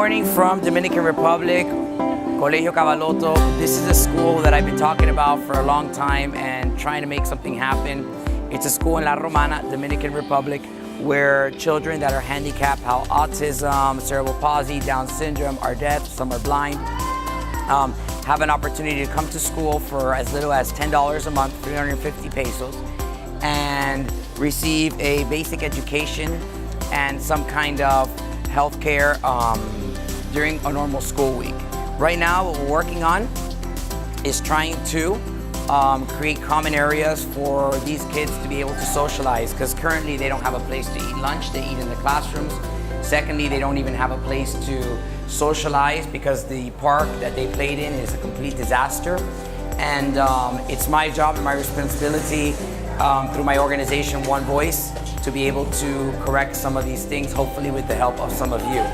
morning from Dominican Republic, Colegio Cavalotto. This is a school that I've been talking about for a long time and trying to make something happen. It's a school in La Romana, Dominican Republic, where children that are handicapped, have autism, cerebral palsy, Down syndrome, are deaf, some are blind, have an opportunity to come to school for as little as $10 a month, 350 pesos, and receive a basic education and some kind of healthcare during a normal school week. Right now, what we're working on is trying to create common areas for these kids to be able to socialize, because currently they don't have a place to eat lunch. They eat in the classrooms. Secondly, they don't even have a place to socialize because the park that they played in is a complete disaster. And it's my job and my responsibility through my organization, One Voice, to be able to correct some of these things, hopefully with the help of some of you.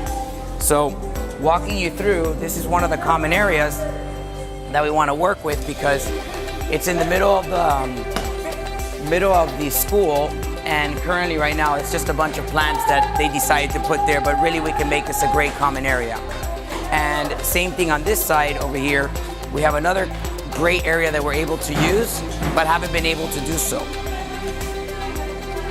So walking you through, this is one of the common areas that we want to work with, because it's in the middle of the school, and currently right now it's just a bunch of plants that they decided to put there, but really we can make this a great common area. And same thing on this side over here, we have another great area that we're able to use, but haven't been able to do so.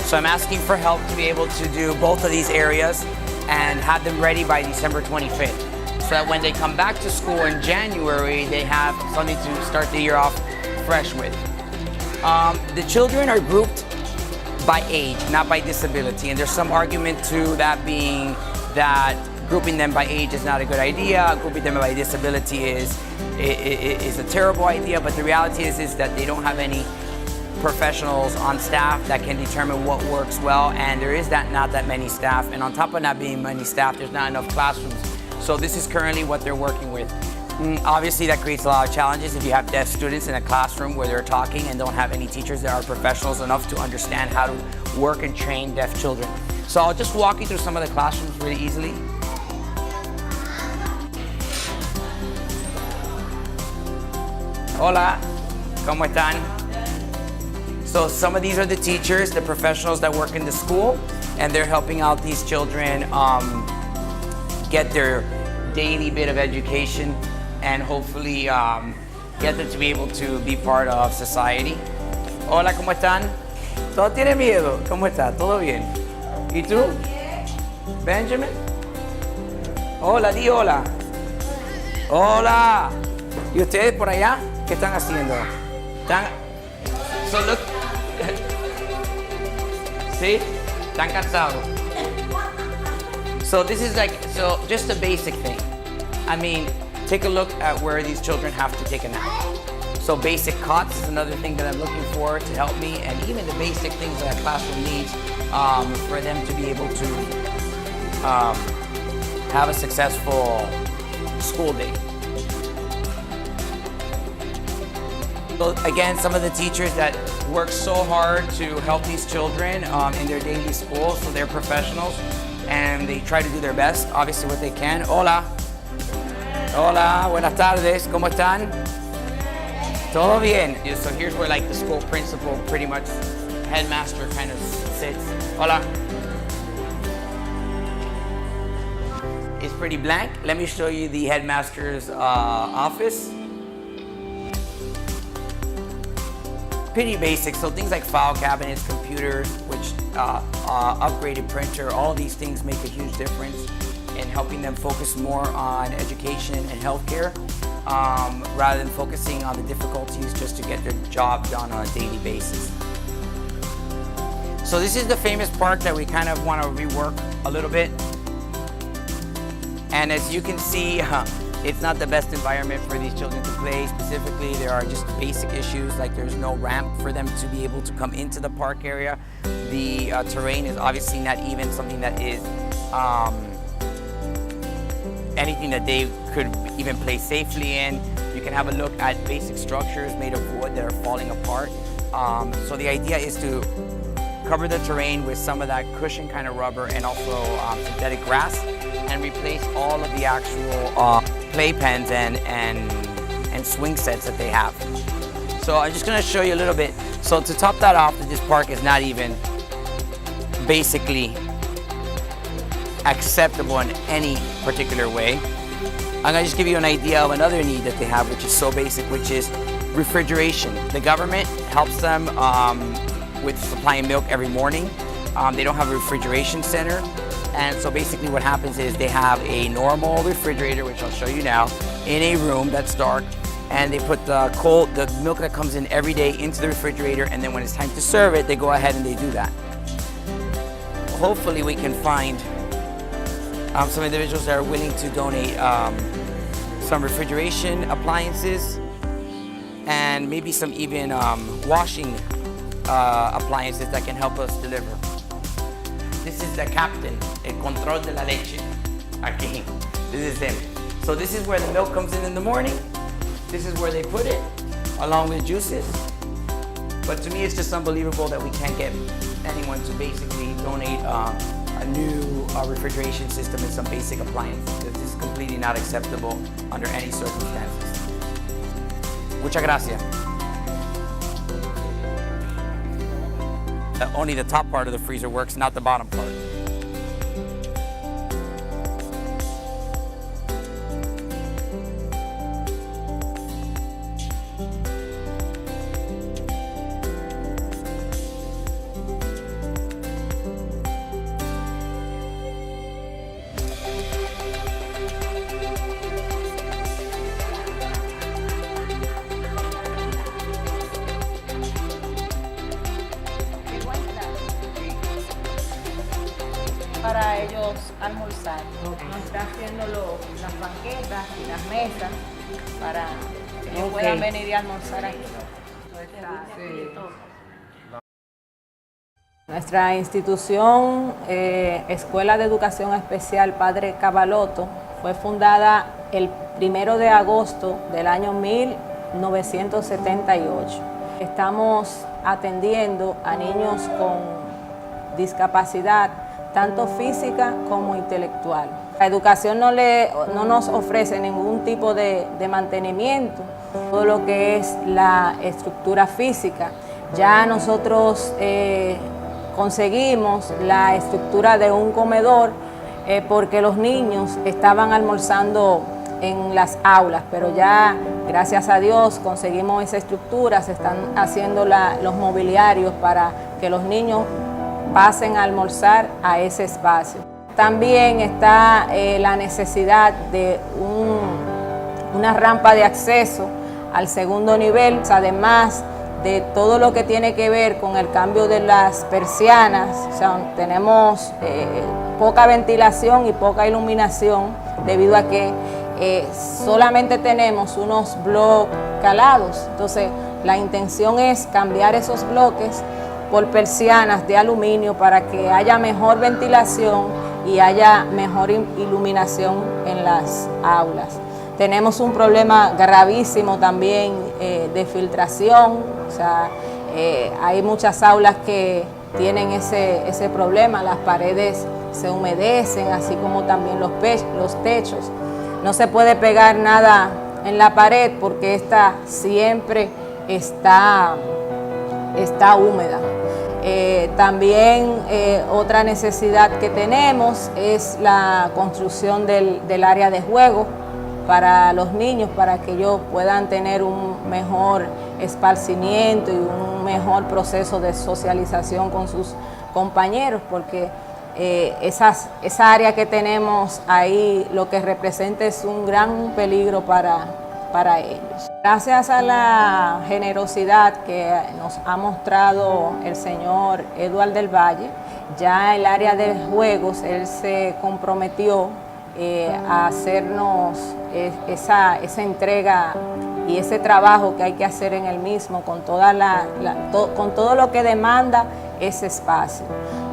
So I'm asking for help to be able to do both of these areas and have them ready by December 25th. So that when they come back to school in January, they have something to start the year off fresh with. The children are grouped by age, not by disability. And there's some argument to that being that grouping them by age is not a good idea. Grouping them by disability is a terrible idea. But the reality is that they don't have any professionals on staff that can determine what works well, and there is not that many staff, and on top of not being many staff, there's not enough classrooms. So this is currently what they're working with. Obviously that creates a lot of challenges if you have deaf students in a classroom where they're talking and don't have any teachers that are professionals enough to understand how to work and train deaf children. So I'll just walk you through some of the classrooms really easily. Hola, ¿cómo están? So some of these are the teachers, the professionals that work in the school, and they're helping out these children get their daily bit of education and hopefully get them to be able to be part of society. Hola, ¿cómo están? ¿Todos tienen miedo? ¿Cómo está? ¿Todo bien? ¿Y tú? Benjamin? Hola, di hola. Hola. ¿Y ustedes por allá? ¿Qué están haciendo? So look. See? Están cansados. So this is just a basic thing. I mean, take a look at where these children have to take a nap. So basic cots is another thing that I'm looking for to help me, and even the basic things that a classroom needs for them to be able to have a successful school day. So again, some of the teachers that work so hard to help these children in their daily school, so they're professionals and they try to do their best, obviously what they can. Hola. Hola, buenas tardes, ¿cómo están? Todo bien. So here's where like the school principal, pretty much headmaster kind of sits. Hola. It's pretty blank. Let me show you the headmaster's office. Pretty basic, so things like file cabinets, computers, which upgraded printer, all these things make a huge difference in helping them focus more on education and healthcare rather than focusing on the difficulties just to get their job done on a daily basis. So this is the famous park that we kind of want to rework a little bit. And as you can see, it's not the best environment for these children to play. Specifically, there are just basic issues, like there's no ramp for them to be able to come into the park area. The terrain is obviously not even something that is anything that they could even play safely in. You can have a look at basic structures made of wood that are falling apart. So the idea is to cover the terrain with some of that cushion kind of rubber and also synthetic grass, and replace all of the actual playpens and swing sets that they have. So I'm just going to show you a little bit. So to top that off, this park is not even basically acceptable in any particular way. I'm gonna just give you an idea of another need that they have, which is so basic, which is refrigeration. The government helps them with supplying milk every morning. They don't have a refrigeration center. And so basically what happens is they have a normal refrigerator, which I'll show you now, in a room that's dark. And they put the milk that comes in every day into the refrigerator, and then when it's time to serve it, they go ahead and they do that. Hopefully we can find some individuals that are willing to donate some refrigeration appliances and maybe some even washing appliances that can help us deliver. This is the captain, el control de la leche. Aquí, this is him. So this is where the milk comes in the morning. This is where they put it, along with juices. But to me, it's just unbelievable that we can't get anyone to basically donate a new refrigeration system and some basic appliances. This is completely not acceptable under any circumstances. Muchas gracias. Only the top part of the freezer works, not the bottom part. Para ellos almorzar. Nos está haciendo las banquetas y las mesas para que ellos puedan venir y almorzar aquí. Nuestra institución, Escuela de Educación Especial Padre Cavalotto, fue fundada el 1 de agosto del año 1978. Estamos atendiendo a niños con discapacidad, tanto física como intelectual. La educación no nos ofrece ningún tipo de mantenimiento, todo lo que es la estructura física. Ya nosotros conseguimos la estructura de un comedor porque los niños estaban almorzando en las aulas, pero ya gracias a Dios conseguimos esa estructura, se están haciendo los mobiliarios para que los niños pasen a almorzar a ese espacio. También está la necesidad de una rampa de acceso al segundo nivel, además de todo lo que tiene que ver con el cambio de las persianas. O sea, tenemos poca ventilación y poca iluminación debido a que solamente tenemos unos bloques calados. Entonces, la intención es cambiar esos bloques por persianas de aluminio para que haya mejor ventilación y haya mejor iluminación en las aulas. Tenemos un problema gravísimo también de filtración, o sea, hay muchas aulas que tienen ese problema, las paredes se humedecen, así como también los techos. No se puede pegar nada en la pared porque esta siempre está húmeda. También otra necesidad que tenemos es la construcción del área de juego para los niños, para que ellos puedan tener un mejor esparcimiento y un mejor proceso de socialización con sus compañeros, porque esa área que tenemos ahí lo que representa es un gran peligro para ellos. Gracias a la generosidad que nos ha mostrado el señor Eduardo del Valle, ya el área de juegos, él se comprometió a hacernos esa entrega y ese trabajo que hay que hacer en el mismo con todo lo que demanda ese espacio.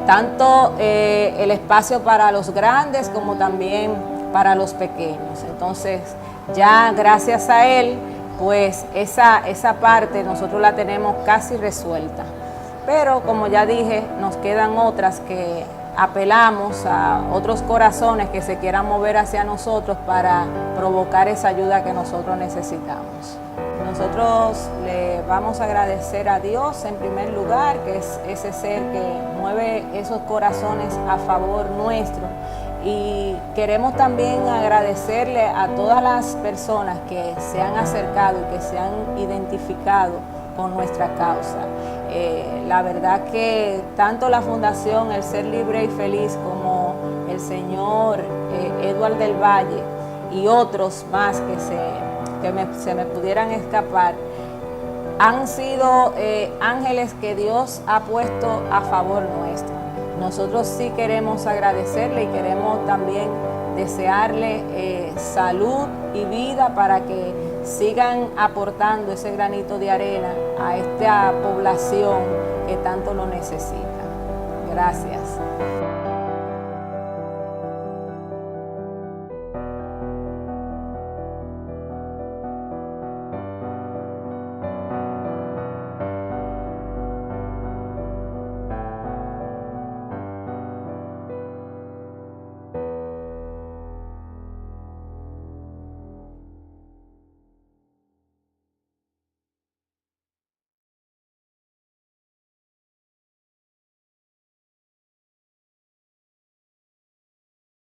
Tanto el espacio para los grandes como también para los pequeños. Entonces, ya gracias a él, pues esa parte nosotros la tenemos casi resuelta. Pero como ya dije, nos quedan otras que apelamos a otros corazones que se quieran mover hacia nosotros para provocar esa ayuda que nosotros necesitamos. Nosotros le vamos a agradecer a Dios en primer lugar, que es ese ser que mueve esos corazones a favor nuestro, Y queremos también agradecerle a todas las personas que se han acercado y que se han identificado con nuestra causa. La verdad que tanto la Fundación El Ser Libre y Feliz como el señor Eduardo del Valle y otros más que se me pudieran escapar, han sido ángeles que Dios ha puesto a favor nuestro. Nosotros sí queremos agradecerle y queremos también desearle salud y vida para que sigan aportando ese granito de arena a esta población que tanto lo necesita. Gracias.